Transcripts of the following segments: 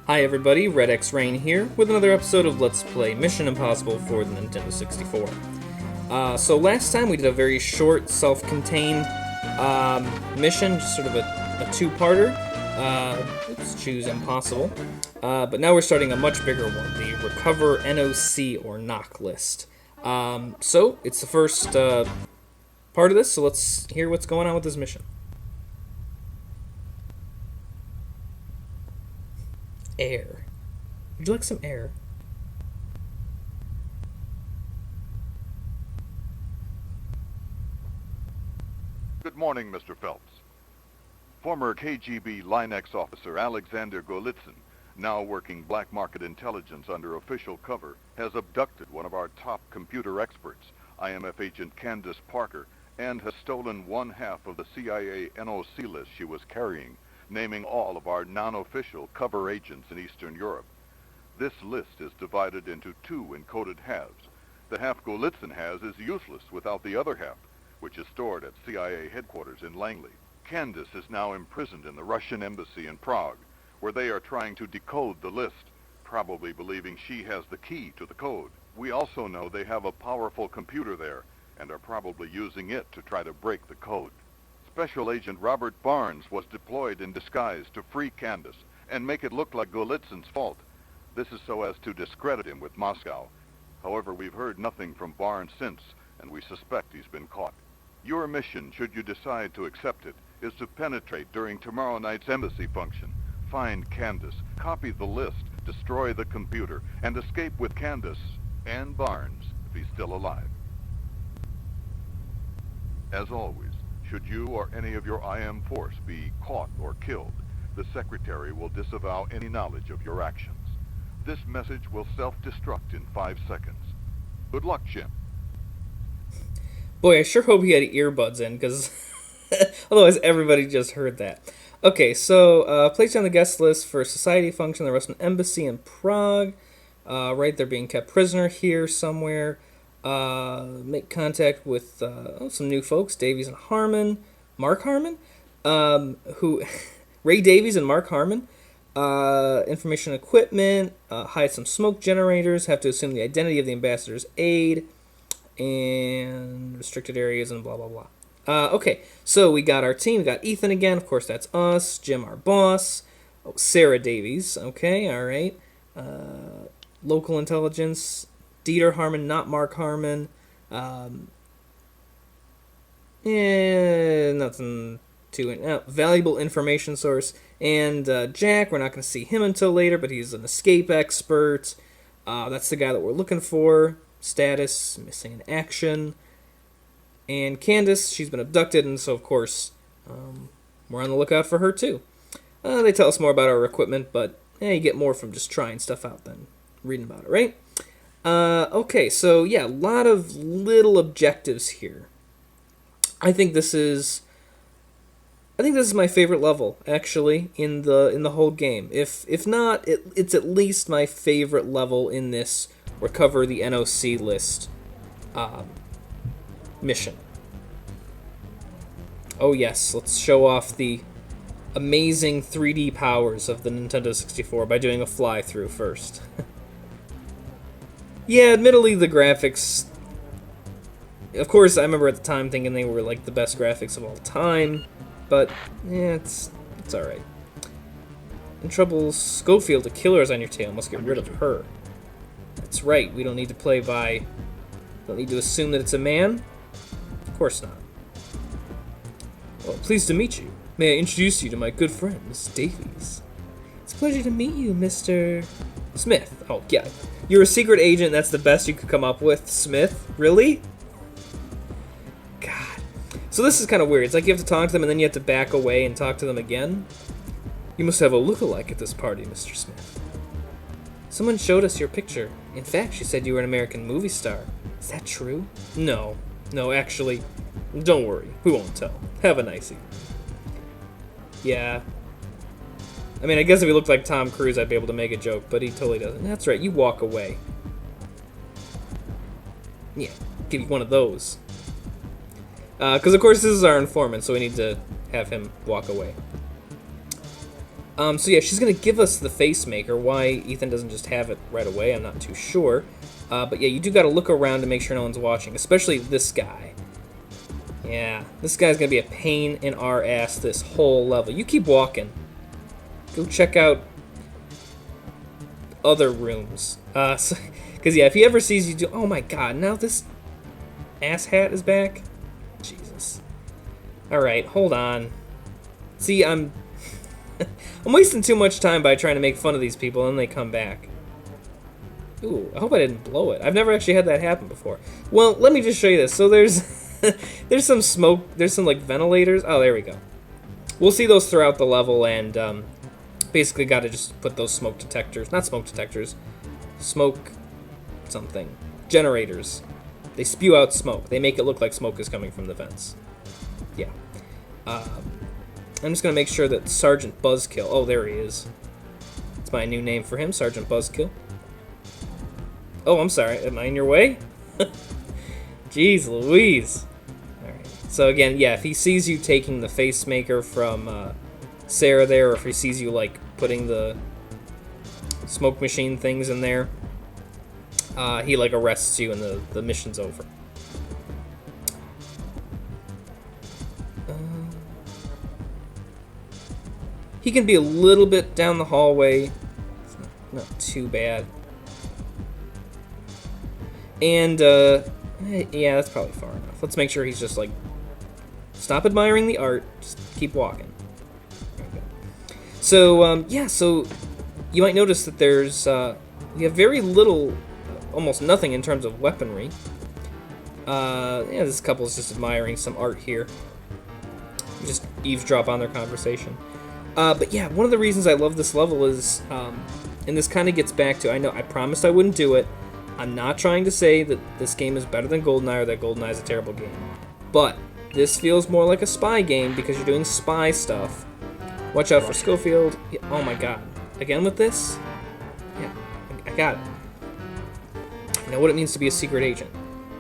Hi everybody, Red X Rain here with another episode of Let's Play Mission Impossible for the Nintendo 64. So last time we did a very short, self-contained mission, just sort of a two-parter. Choose Impossible. But now we're starting a much bigger one, the Recover NOC or knock list. So it's the first part of this, so let's hear what's going on with this mission. Air. Would you like some air? Good morning, Mr. Phelps. Former KGB Line-X officer Alexander Golitsyn, now working black market intelligence under official cover, has abducted one of our top computer experts, IMF agent Candace Parker, and has stolen one half of the CIA NOC list she was carrying, naming all of our non-official cover agents in Eastern Europe. This list is divided into two encoded halves. The half Golitsyn has is useless without the other half, which is stored at CIA headquarters in Langley. Candace is now imprisoned in the Russian embassy in Prague, where they are trying to decode the list, probably believing she has the key to the code. We also know they have a powerful computer there, and are probably using it to try to break the code. Special Agent Robert Barnes was deployed in disguise to free Candace and make it look like Golitsyn's fault. This is so as to discredit him with Moscow. However, we've heard nothing from Barnes since, and we suspect he's been caught. Your mission, should you decide to accept it, is to penetrate during tomorrow night's embassy function. Find Candace, copy the list, destroy the computer, and escape with Candace and Barnes if he's still alive. As always, should you or any of your IM force be caught or killed, the Secretary will disavow any knowledge of your actions. This message will self-destruct in 5 seconds. Good luck, Jim. Boy, I sure hope he had earbuds in, because otherwise everybody just heard that. Okay, so placed on the guest list for society function, the Russian embassy in Prague. Right, they're being kept prisoner here somewhere. Make contact with some new folks, Davies and Harmon. Mark Harmon? Ray Davies and Mark Harmon. Information equipment, hide some smoke generators, have to assume the identity of the ambassador's aide, and restricted areas and blah, blah, blah. Okay, so we got our team. We got Ethan again. Of course, that's us. Jim, our boss. Oh, Sarah Davies. Okay, all right. Local intelligence. Dieter Harmon, not Mark Harmon. Nothing too... valuable information source. And Jack, we're not going to see him until later, but he's an escape expert. That's the guy that we're looking for. Status, missing in action. And Candace, she's been abducted, and so, of course, we're on the lookout for her, too. They tell us more about our equipment, but you get more from just trying stuff out than reading about it, right? Okay, so, yeah, a lot of little objectives here. I think this is my favorite level, actually, in the whole game. If not, it's at least my favorite level in this Recover the NOC list mission. Oh yes, let's show off the amazing 3D powers of the Nintendo 64 by doing a fly-through first. Yeah, admittedly the graphics... Of course, I remember at the time thinking they were like the best graphics of all time, but yeah, it's alright. In trouble, Schofield, a killer is on your tail. Must get rid of her. That's right, we don't need to assume that it's a man? Of course not. Well, pleased to meet you. May I introduce you to my good friend, Miss Davies? It's a pleasure to meet you, Mr. Smith. Oh, yeah. You're a secret agent, that's the best you could come up with, Smith? Really? God. So this is kind of weird. It's like you have to talk to them and then you have to back away and talk to them again. You must have a look-alike at this party, Mr. Smith. Someone showed us your picture. In fact, she said you were an American movie star. Is that true? No, actually, don't worry. We won't tell. Have a nice evening. Yeah. I mean, I guess if he looked like Tom Cruise, I'd be able to make a joke, but he totally doesn't. That's right, you walk away. Yeah, give you one of those. Because, of course, this is our informant, so we need to have him walk away. So yeah, she's gonna give us the face maker. Why Ethan doesn't just have it right away, I'm not too sure. But yeah, you do gotta look around to make sure no one's watching, especially this guy. Yeah, this guy's gonna be a pain in our ass this whole level. You keep walking. Go check out other rooms. Because yeah, if he ever sees you do, oh my god, now this asshat is back. Jesus. All right, hold on. See, I'm wasting too much time by trying to make fun of these people, and they come back. Ooh, I hope I didn't blow it. I've never actually had that happen before. Well, let me just show you this. So there's some smoke. There's some like ventilators. Oh, there we go. We'll see those throughout the level, and basically got to just put those smoke detectors, not smoke detectors, smoke something, generators. They spew out smoke. They make it look like smoke is coming from the vents. Yeah. I'm just going to make sure that Sergeant Buzzkill... Oh, there he is. It's my new name for him, Sergeant Buzzkill. Oh, I'm sorry. Am I in your way? Jeez Louise. Alright. So again, yeah, if he sees you taking the face maker from Sarah there, or if he sees you, like, putting the smoke machine things in there, he, like, arrests you and the mission's over. He can be a little bit down the hallway. It's not too bad. And, yeah, that's probably far enough. Let's make sure he's just, like, stop admiring the art. Just keep walking. There we go. So, yeah, so you might notice that there's, we have very little, almost nothing in terms of weaponry. Yeah, this couple's just admiring some art here. You just eavesdrop on their conversation. But yeah, one of the reasons I love this level is, and this kind of gets back to, I promised I wouldn't do it. I'm not trying to say that this game is better than GoldenEye or that GoldenEye is a terrible game. But this feels more like a spy game because you're doing spy stuff. Watch out for Schofield. Yeah, oh my god. Again with this? Yeah, I got it. I know what it means to be a secret agent.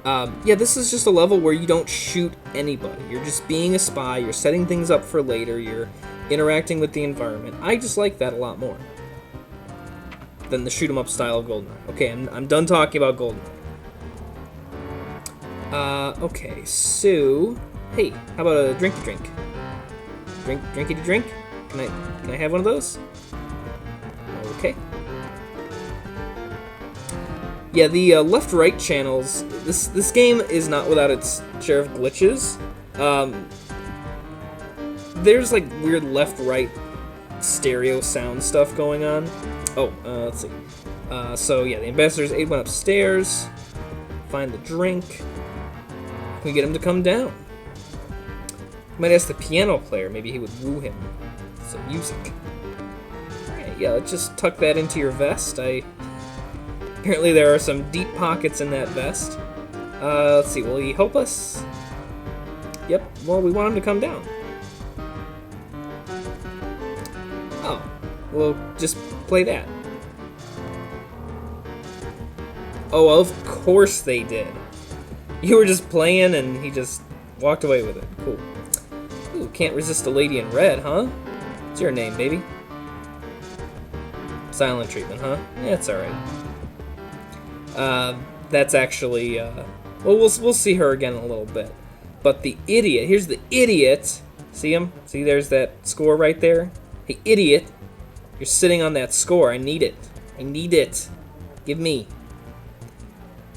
Yeah, this is just a level where you don't shoot anybody. You're just being a spy. You're setting things up for later. You're interacting with the environment. I just like that a lot more than the shoot 'em up style of GoldenEye. Okay, I'm done talking about GoldenEye. Okay, so hey, how about a drinky drink? Drinky drink? Can I have one of those? Okay. Yeah, the left-right channels. This game is not without its share of glitches. There's like weird left-right stereo sound stuff going on. Oh, let's see. So yeah, the ambassador's aide went upstairs. Find the drink. Can we get him to come down? Might ask the piano player. Maybe he would woo him with some music. Alright, yeah, let's just tuck that into your vest. Apparently there are some deep pockets in that vest. Let's see, will he help us? Yep, well, we want him to come down. Oh, well, just play that. Oh, of course they did. You were just playing and he just walked away with it. Cool. Ooh, can't resist a lady in red, huh? What's your name, baby? Silent treatment, huh? Yeah, it's alright. That's actually, well, we'll see her again in a little bit. But the idiot, here's the idiot. See him? See, there's that score right there? Hey, idiot. You're sitting on that score. I need it. I need it. Give me.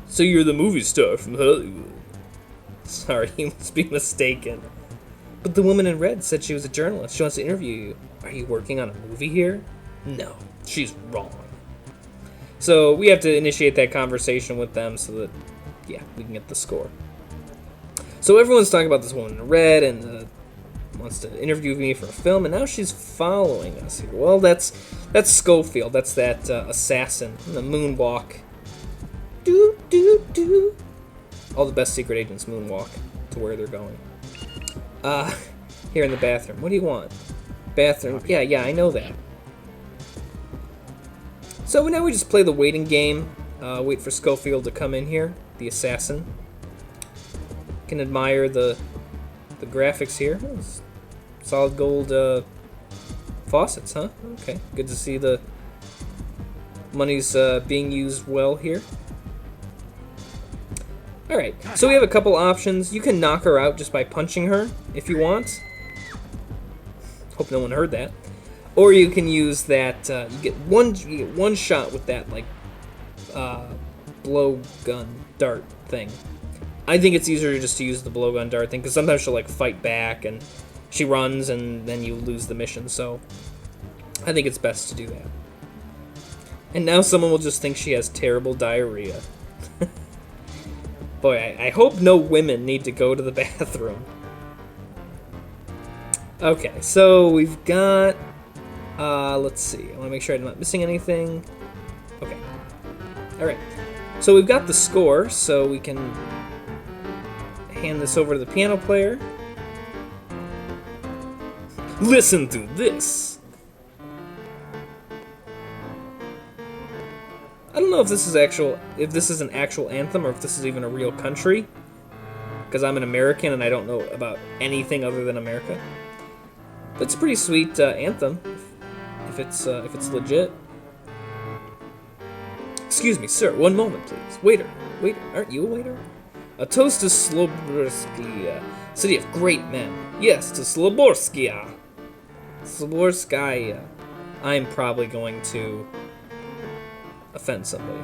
So you're the movie star from Hollywood. Sorry, you must be mistaken. But the woman in red said she was a journalist. She wants to interview you. Are you working on a movie here? No, she's wrong. So we have to initiate that conversation with them so that, yeah, we can get the score. So everyone's talking about this woman in red and wants to interview me for a film, and now she's following us here. Well, that's Schofield. That's that assassin in the moonwalk. Do do do. All the best secret agents moonwalk to where they're going. Here in the bathroom. What do you want? Bathroom. Yeah, I know that. So now we just play the waiting game. Wait for Schofield to come in here, the assassin. Can admire the graphics here. Solid gold Faucets, huh? Okay, good to see the money's being used well here. Alright, so we have a couple options. You can knock her out just by punching her, if you want. Hope no one heard that. Or you can use that, you get one shot with that, like, blowgun dart thing. I think it's easier just to use the blowgun dart thing, because sometimes she'll, like, fight back, and she runs, and then you lose the mission, so I think it's best to do that. And now someone will just think she has terrible diarrhea. Boy, I hope no women need to go to the bathroom. Okay, so we've got... let's see. I want to make sure I'm not missing anything. Okay. Alright. So we've got the score, so we can hand this over to the piano player. Listen to this! I don't know if this is an actual anthem, or if this is even a real country, because I'm an American and I don't know about anything other than America. But it's a pretty sweet anthem, if it's legit. Excuse me, sir. 1 moment, please. Waiter, aren't you a waiter? A toast to Sloborskia, city of great men. Yes, to Sloborskia. Sloborskaya. I'm probably going to offend somebody.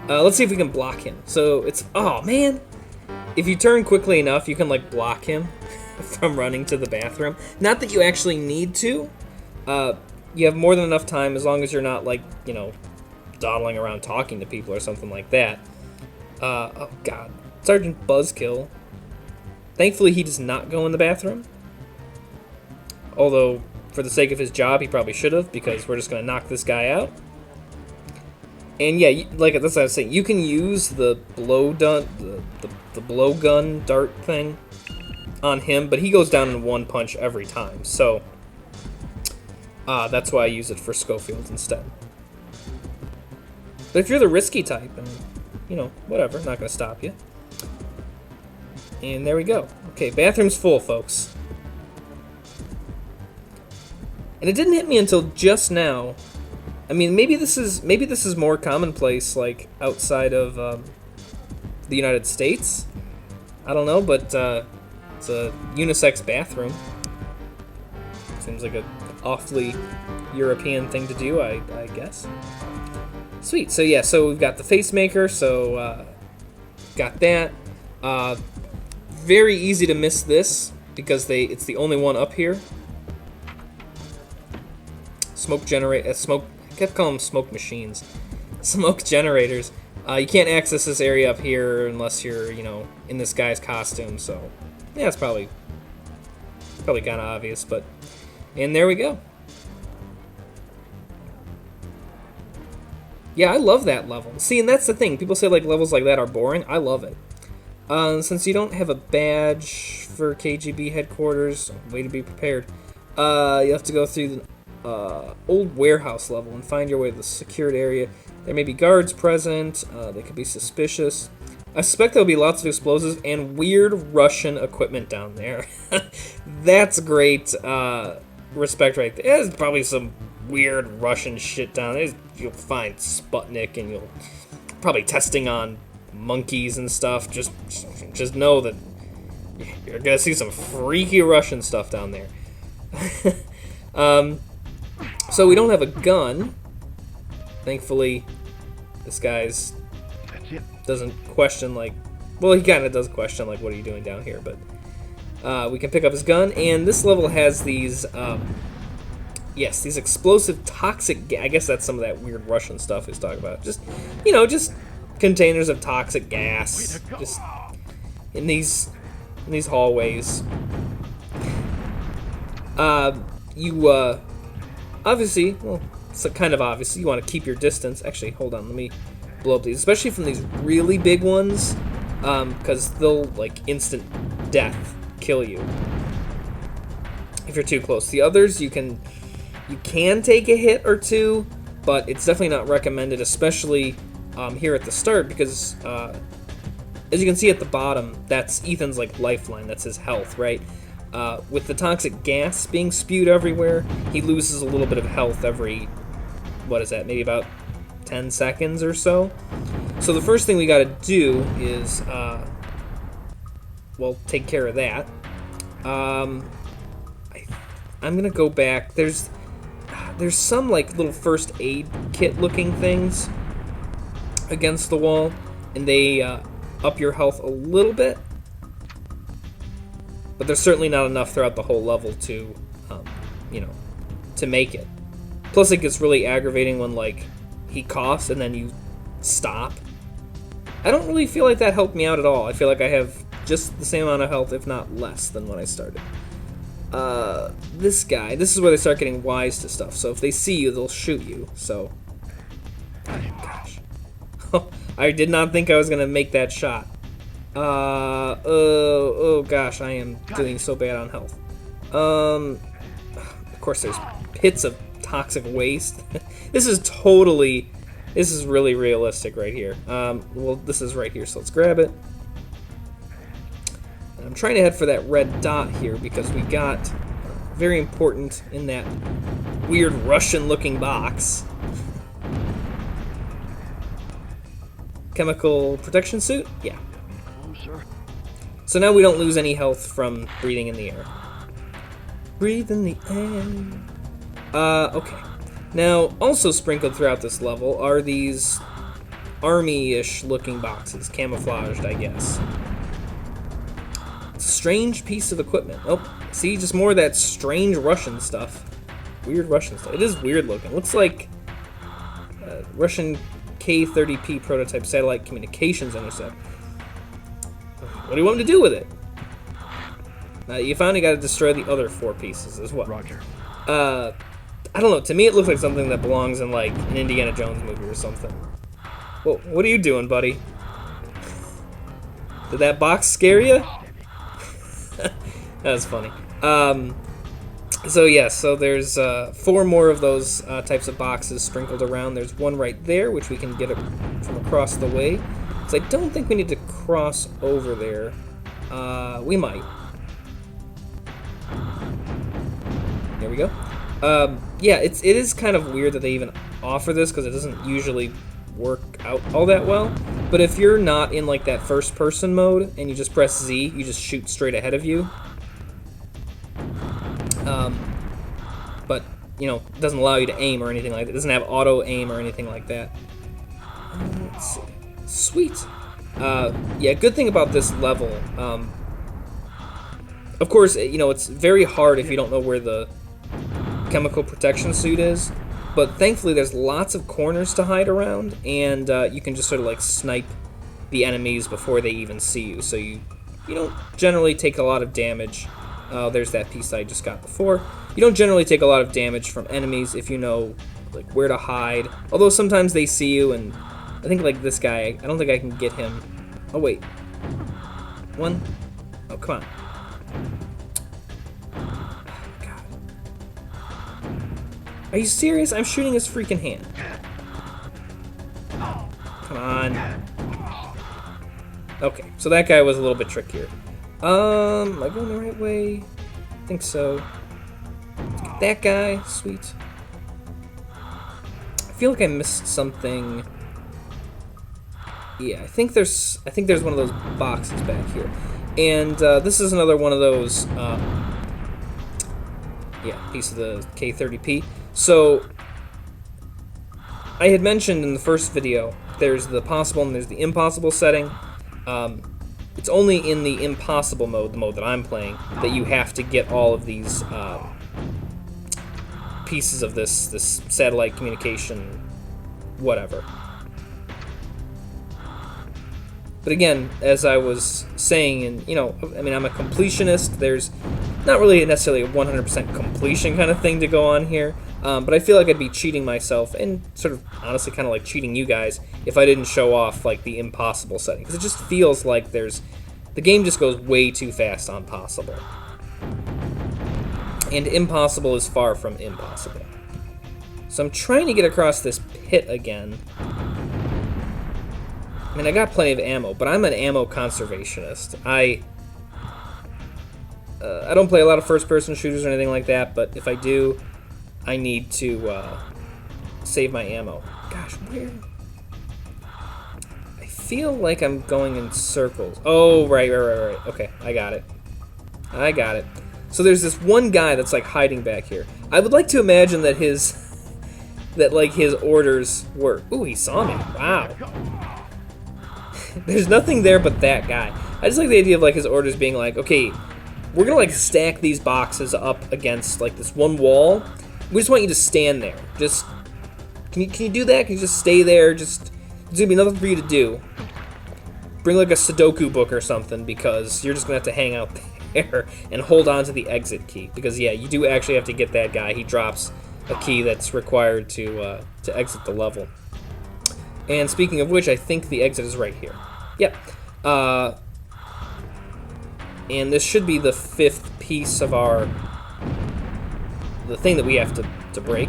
Let's see if we can block him. So it's... Oh, man! If you turn quickly enough, you can, like, block him from running to the bathroom. Not that you actually need to. You have more than enough time as long as you're not, like, you know, dawdling around talking to people or something like that. Oh, God. Sergeant Buzzkill. Thankfully, he does not go in the bathroom. Although, for the sake of his job, he probably should have, because we're just going to knock this guy out. And yeah, like that's what I was saying. You can use the the blowgun dart thing on him, but he goes down in one punch every time. So that's why I use it for Schofield instead. But if you're the risky type, and you know, whatever, not gonna stop you. And there we go. Okay, bathroom's full, folks. And it didn't hit me until just now. I mean, maybe this is more commonplace, like outside of the United States. I don't know, but it's a unisex bathroom. Seems like an awfully European thing to do, I guess. Sweet. So yeah, so we've got the face maker. So got that. Very easy to miss this because it's the only one up here. Smoke generate smoke. I kept calling them smoke machines. Smoke generators. You can't access this area up here unless you're, you know, in this guy's costume. So yeah, it's probably kind of obvious, but and there we go. Yeah, I love that level. See, and that's the thing. People say like levels like that are boring. I love it. Since you don't have a badge for KGB headquarters, way to be prepared. You have to go through the old warehouse level and find your way to the secured area. There may be guards present. They could be suspicious. I suspect there'll be lots of explosives and weird Russian equipment down there. That's great respect right there. There's probably some weird Russian shit down there. You'll find Sputnik and you'll probably testing on monkeys and stuff. Just know that you're gonna see some freaky Russian stuff down there. So we don't have a gun. Thankfully, this guy's doesn't question like, well, he kind of does question like, what are you doing down here? But we can pick up his gun, and this level has these, yes, these explosive toxic. I guess that's some of that weird Russian stuff he's talking about. Just, you know, just containers of toxic gas, just in these hallways. Obviously, well, it's kind of obvious. You want to keep your distance. Actually, hold on. Let me blow up these, especially from these really big ones, because they'll, like, instant death kill you if you're too close. The others, you can take a hit or two, but it's definitely not recommended, especially here at the start, because as you can see at the bottom, that's Ethan's, like, lifeline. That's his health, right? With the toxic gas being spewed everywhere, he loses a little bit of health every, what is that, maybe about 10 seconds or so. So the first thing we gotta do is, well, take care of that. I'm gonna go back. There's some like little first aid kit looking things against the wall, and they up your health a little bit, but there's certainly not enough throughout the whole level to, to make it. Plus, it gets really aggravating when like he coughs and then you stop. I don't really feel like that helped me out at all. I feel like I have just the same amount of health, if not less, than when I started. This guy, this is where they start getting wise to stuff. So if they see you, they'll shoot you. So, gosh. I did not think I was going to make that shot. Oh gosh, I am doing so bad on health. Of course there's pits of toxic waste. This is really realistic right here. Well, this is right here, so let's grab it. And I'm trying to head for that red dot here because we got very important in that weird Russian-looking box. Chemical protection suit? Yeah. So now we don't lose any health from breathing in the air. Breathe in the air. Okay. Now, also sprinkled throughout this level are these army-ish looking boxes, camouflaged, I guess. It's a strange piece of equipment. Oh, see, just more of that strange Russian stuff. Weird Russian stuff. It is weird looking. Looks like Russian K-30P prototype satellite communications intercept. What do you want me to do with it? You finally got to destroy the other 4 pieces as well. Roger. I don't know. To me, it looks like something that belongs in like an Indiana Jones movie or something. Well, what are you doing, buddy? Did that box scare you? That was funny. So yeah, so there's 4 more of those types of boxes sprinkled around. There's one right there, which we can get from across the way. So I don't think we need to cross over there. We might. There we go. Yeah, it is kind of weird that they even offer this because it doesn't usually work out all that well. But if you're not in like that first person mode and you just press Z, you just shoot straight ahead of you. But it doesn't allow you to aim or anything like that. It doesn't have auto aim or anything like that. Let's see. Sweet. Yeah, good thing about this level. Of course, it's very hard if you don't know where the chemical protection suit is, but thankfully there's lots of corners to hide around, and you can just sort of like snipe the enemies before they even see you, so you don't generally take a lot of damage. There's that piece that I just got before. You don't generally take a lot of damage from enemies if you know like where to hide, although sometimes they see you, and I think like this guy, I don't think I can get him. Oh wait, one. Oh, come on. Are you serious? I'm shooting his freaking hand. Come on. Okay, so that guy was a little bit trickier. Am I going the right way? I think so. Let's get that guy. Sweet. I feel like I missed something. Yeah, I think there's one of those boxes back here. And this is another one of those piece of the K-30P. So, I had mentioned in the first video, there's the possible and there's the impossible setting. It's only in the impossible mode, the mode that I'm playing, that you have to get all of these pieces of this satellite communication, whatever. But again, as I was saying, and I'm a completionist. There's not really necessarily a 100% completion kind of thing to go on here, but I feel like I'd be cheating myself and sort of honestly kind of like cheating you guys if I didn't show off like the impossible setting, because it just feels like the game just goes way too fast on possible, and impossible is far from impossible. So I'm trying to get across this pit again. I mean, I got plenty of ammo, but I'm an ammo conservationist. I don't play a lot of first-person shooters or anything like that, but if I do, I need to save my ammo. Gosh, where? I feel like I'm going in circles. Oh, right. Okay, I got it. So there's this one guy that's like hiding back here. I would like to imagine that his orders were. Ooh, he saw me. Wow. There's nothing there but that guy. I just like the idea of like his orders being like, okay, we're gonna like stack these boxes up against like this one wall. We just want you to stand there. Just can you do that? Can you just stay there? Just there's gonna be nothing for you to do. Bring like a Sudoku book or something because you're just gonna have to hang out there and hold on to the exit key because yeah, you do actually have to get that guy. He drops a key that's required to exit the level. And speaking of which, I think the exit is right here. Yep. And this should be the 5th piece of the thing that we have to break.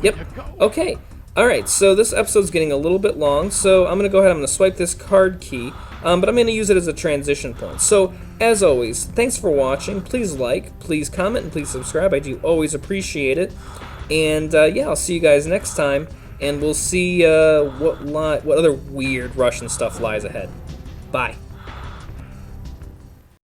Yep. Okay. Alright, so this episode's getting a little bit long, so I'm going to go ahead, I'm going to swipe this card key, but I'm going to use it as a transition point. So, as always, thanks for watching. Please like, please comment, and please subscribe. I do always appreciate it. And, yeah, I'll see you guys next time, and we'll see what other weird Russian stuff lies ahead. Bye.